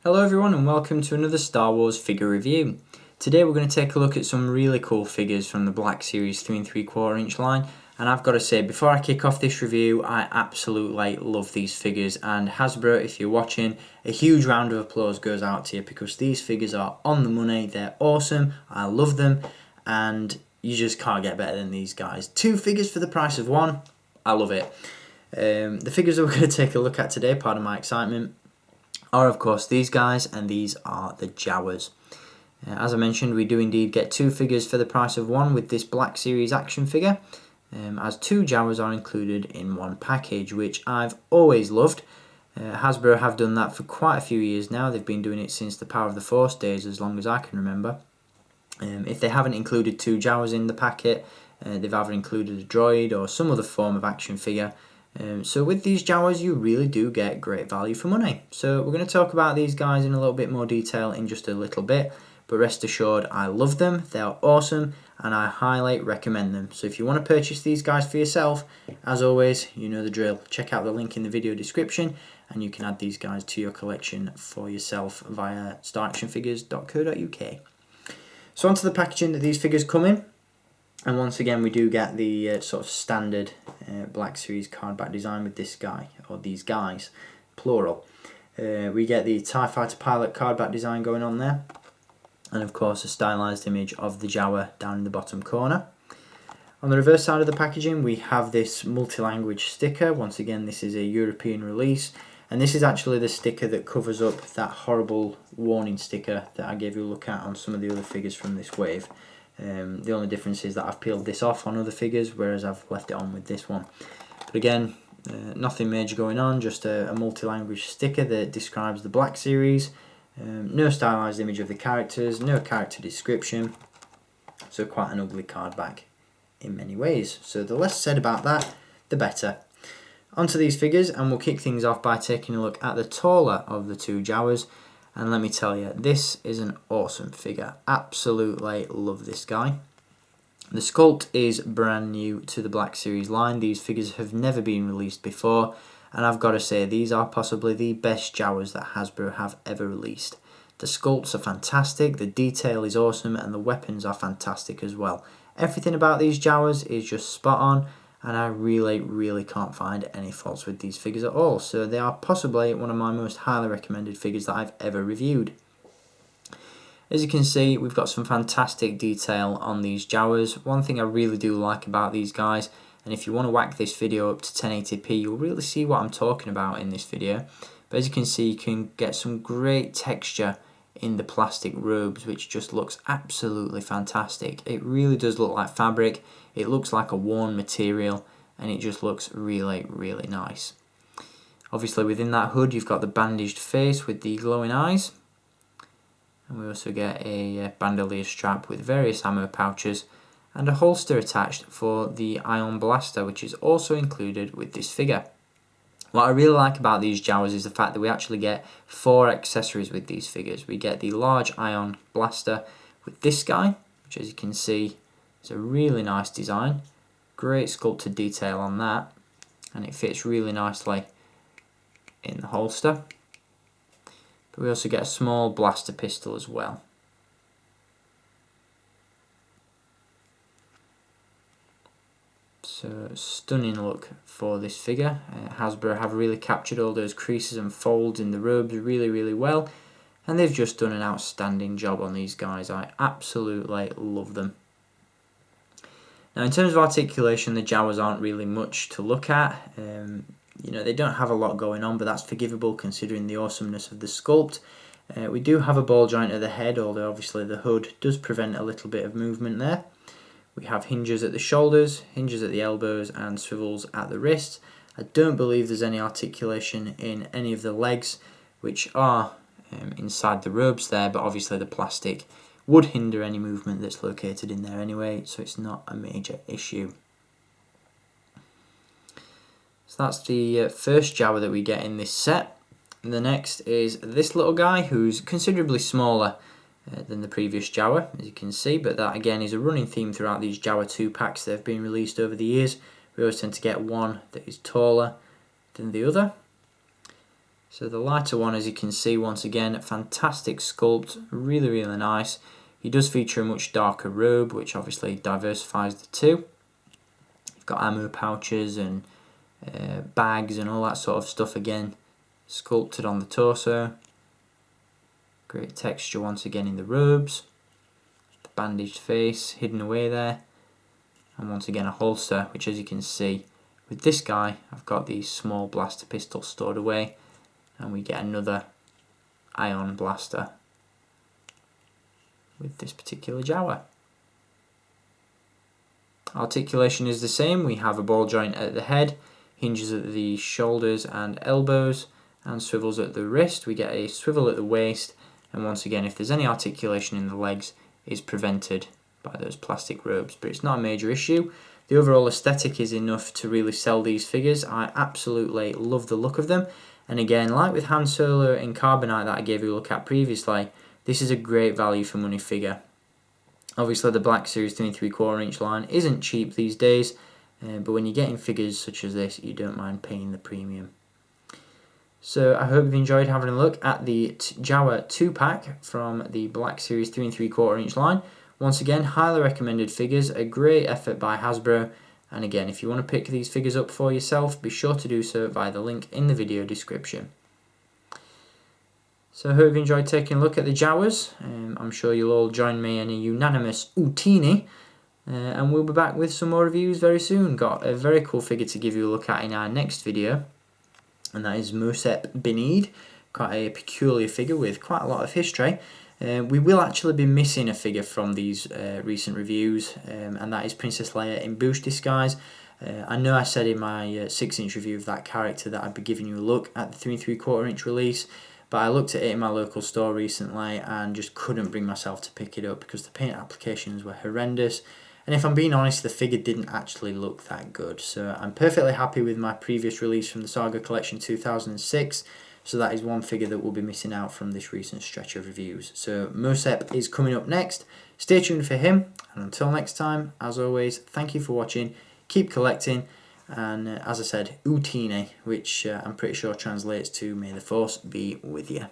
Hello everyone and welcome to another Star Wars figure review. Today we're going to take a look at some really cool figures from the Black Series 3 3/4 inch line, and I've got to say, before I kick off this review, I absolutely love these figures, and Hasbro, if you're watching, a huge round of applause goes out to you because these figures are on the money, they're awesome, I love them, and you just can't get better than these guys. 2 figures for the price of 1, I love it. The figures that we're going to take a look at today, pardon my excitement, are of course these guys, and these are the Jawas. As I mentioned, we do indeed get 2 figures for the price of 1 with this Black Series action figure, as 2 Jawas are included in one package, which I've always loved. Hasbro have done that for quite a few years now. They've been doing it since the Power of the Force days, as long as I can remember. If they haven't included 2 Jawas in the packet, they've either included a droid or some other form of action figure. So with these Jawas, you really do get great value for money. So we're going to talk about these guys in a little bit more detail in just a little bit, but rest assured I love them, they're awesome, and I highly recommend them. So if you want to purchase these guys for yourself, as always, you know the drill. Check out the link in the video description and you can add these guys to your collection for yourself via staractionfigures.co.uk. So onto the packaging that these figures come in. And once again, we do get the sort of standard Black Series card back design with this guy, or these guys, plural. We get the TIE Fighter pilot card back design going on there. And of course, a stylized image of the Jawa down in the bottom corner. On the reverse side of the packaging, we have this multi-language sticker. Once again, this is a European release. And this is actually the sticker that covers up that horrible warning sticker that I gave you a look at on some of the other figures from this wave. The only difference is that I've peeled this off on other figures, whereas I've left it on with this one. But again, nothing major going on, just a multi-language sticker that describes the Black Series. No stylized image of the characters, no character description. So quite an ugly card back in many ways. So the less said about that, the better. Onto these figures, and we'll kick things off by taking a look at the taller of the 2 Jawas. And let me tell you, this is an awesome figure. Absolutely love this guy. The sculpt is brand new to the Black Series line. These figures have never been released before. And I've got to say, these are possibly the best Jawas that Hasbro have ever released. The sculpts are fantastic, the detail is awesome, and the weapons are fantastic as well. Everything about these Jawas is just spot on. And I really can't find any faults with these figures at all. So they are possibly one of my most highly recommended figures that I've ever reviewed. As you can see, we've got some fantastic detail on these Jawas. One thing I really do like about these guys, and if you want to whack this video up to 1080p, you'll really see what I'm talking about in this video. But as you can see, you can get some great texture in the plastic robes, which just looks absolutely fantastic. It really does look like fabric. It looks like a worn material, and it just looks really nice. Obviously within that hood you've got the bandaged face with the glowing eyes, and we also get a bandolier strap with various ammo pouches and a holster attached for the ion blaster, which is also included with this figure. What I really like about these Jawas is the fact that we actually get 4 accessories with these figures. We get the large ion blaster with this guy, which as you can see is a really nice design. Great sculpted detail on that, and it fits really nicely in the holster. But we also get a small blaster pistol as well. So stunning look for this figure. Hasbro have really captured all those creases and folds in the robes really well, and they've just done an outstanding job on these guys. I absolutely love them. Now in terms of articulation, the Jawas aren't really much to look at. You know, they don't have a lot going on, but that's forgivable considering the awesomeness of the sculpt. We do have a ball joint at the head, although obviously the hood does prevent a little bit of movement there. We have hinges at the shoulders, hinges at the elbows, and swivels at the wrists. I don't believe there's any articulation in any of the legs, which are inside the robes there, but obviously the plastic would hinder any movement that's located in there anyway, so it's not a major issue. So that's the first Jawa that we get in this set. And the next is this little guy, who's considerably smaller than the previous Jawa, as you can see, but that again is a running theme throughout these Jawa 2 packs that have been released over the years. We always tend to get one that is taller than the other. So the lighter one, as you can see, once again, fantastic sculpt, really nice. He does feature a much darker robe, which obviously diversifies the two. You've got ammo pouches and bags and all that sort of stuff again, sculpted on the torso. Great texture once again in the robes. The bandaged face hidden away there. And once again a holster, which as you can see, with this guy, I've got the small blaster pistol stored away. And we get another ion blaster with this particular Jawa. Articulation is the same. We have a ball joint at the head, hinges at the shoulders and elbows, and swivels at the wrist. We get a swivel at the waist, and once again, if there's any articulation in the legs, is prevented by those plastic robes, but it's not a major issue. The overall aesthetic is enough to really sell these figures. I absolutely love the look of them. And again, like with Han Solo in Carbonite that I gave you a look at previously, this is a great value for money figure. Obviously the Black Series 3 3/4 inch line isn't cheap these days, but when you're getting figures such as this, you don't mind paying the premium. So I hope you've enjoyed having a look at the Jawa 2-pack from the Black Series 3 3/4 inch line. Once again, highly recommended figures, a great effort by Hasbro. And again, if you want to pick these figures up for yourself, be sure to do so via the link in the video description. So I hope you've enjoyed taking a look at the Jawas. I'm sure you'll all join me in a unanimous Utini. And we'll be back with some more reviews very soon. Got a very cool figure to give you a look at in our next video. And that is Mosep Binid. Quite a peculiar figure with quite a lot of history. We will actually be missing a figure from these recent reviews, and that is Princess Leia in Bouche disguise. I know I said in my 6-inch review of that character that I'd be giving you a look at the 3 3/4 inch release, but I looked at it in my local store recently and just couldn't bring myself to pick it up because the paint applications were horrendous. And if I'm being honest, the figure didn't actually look that good. So I'm perfectly happy with my previous release from the Saga Collection 2006. So that is one figure that will be missing out from this recent stretch of reviews. So Mosep is coming up next. Stay tuned for him. And until next time, as always, thank you for watching. Keep collecting. And as I said, Utine, which I'm pretty sure translates to May the Force be with you.